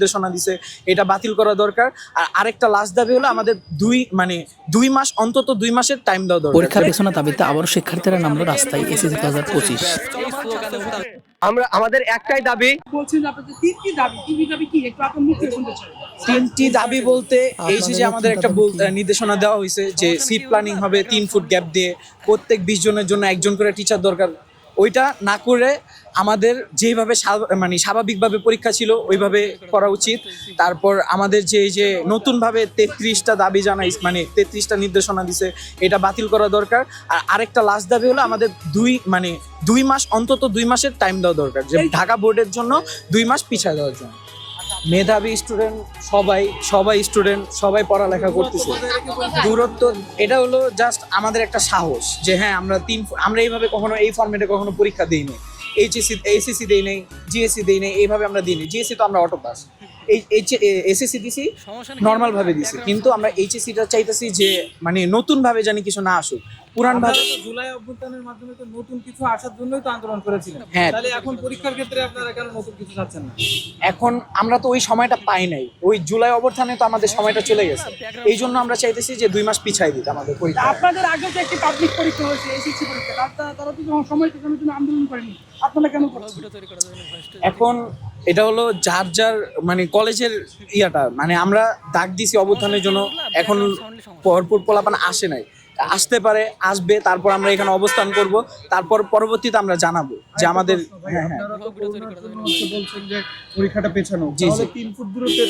নির্দেশনা দিছে, এটা বাতিল করা দরকার। আর আরেকটা লাস্ট দাবি হলো আমাদের 2 মাস অন্তত 2 মাসের টাইম দেওয়া দরকার। পরীক্ষার পেছনে দাবিতে আবারও শিক্ষার্থীরা নামলো রাস্তায় এসএসসি 2025। আমাদের একটাই দাবি। বলছেন যে আপনাদের তিনটি দাবি কি একটু আপনার মুখ থেকে শুনতে চাই। তিনটি দাবি বলতে এইচএসসি আমাদের একটা নির্দেশনা দেওয়া হয়েছে যে সিট প্ল্যানিং হবে 3 ফুট গ্যাপ দিয়ে, প্রত্যেক 20 জনের জন্য একজন করে টিচার দরকার। ওইটা না করে আমাদের যেভাবে মানে স্বাভাবিকভাবে পরীক্ষা ছিল ওইভাবে করা উচিত। তারপর আমাদের যে নতুনভাবে 33টা দাবি জানাই, মানে 33টা নির্দেশনা দিছে, এটা বাতিল করা দরকার। আর আরেকটা লাস্ট দাবি হলো আমাদের 2 মাস অন্তত 2 মাসের টাইম দেওয়া দরকার, যে ঢাকা বোর্ডের জন্য 2 মাস পিছিয়ে দেওয়ার জন্য। মেধাবী স্টুডেন্ট সবাই স্টুডেন্ট সবাই পড়ালেখা করতেছে। দূরত্ব এটা হলো জাস্ট আমাদের একটা সাহস যে হ্যাঁ আমরা এইভাবে কখনো এই ফরম্যাটে কখনো পরীক্ষা দিইনি। এইচএসসি দেই নাই, জিএসসি দেই নাই, এইভাবে আমরা দিইনি। জিএসসি তো আমরা অটো পাস, এসএসসি দিছি নর্মাল ভাবে দিছি, কিন্তু আমরা এইচএসসিটা চাইতেছি যে মানে নতুন ভাবে জানি কিছু না আসুক, পুরান ভাবে। জুলাই অভ্যুত্থানের মাধ্যমে তো নতুন কিছু আসার জন্যই তো আন্দোলন করেছিলেন। হ্যাঁ, তাহলে এখন পরীক্ষার ক্ষেত্রে আপনারা কেন নতুন কিছু চাচ্ছেন না? এখন আমরা তো ওই সময়টা পাই নাই, ওই জুলাই অভ্যুত্থানে তো আমাদের সময়টা চলে গেছে। এই জন্য আমরা চাইতেছি যে 2 মাস পিছাই দিতে আমাদের পরীক্ষা। আপনাদের আগে যে একটি পাবলিক পরীক্ষা হয়েছে এসএসসি পরীক্ষা, তারা তো সময় পেছনের জন্য আন্দোলন করেনি, আপনারা কেন করছেন? এখন এটা হলো যার মানে কলেজের ইয়াটা, মানে আমরা ডাক দিছি অবস্থানের জন্য, এখন ভরপুর পোলাপান আসে নাই, আসতে পারে, আসবে, তারপর আমরা এখানে অবস্থান করব, তারপর পরবর্তীতে আমরা জানাবো যে আমাদের। হ্যাঁ, আপনারা তো করোনার জন্য বলছেন যে পরীক্ষাটা পেছানো, জি, জি। তাহলে 3 ফুট দূরত্বে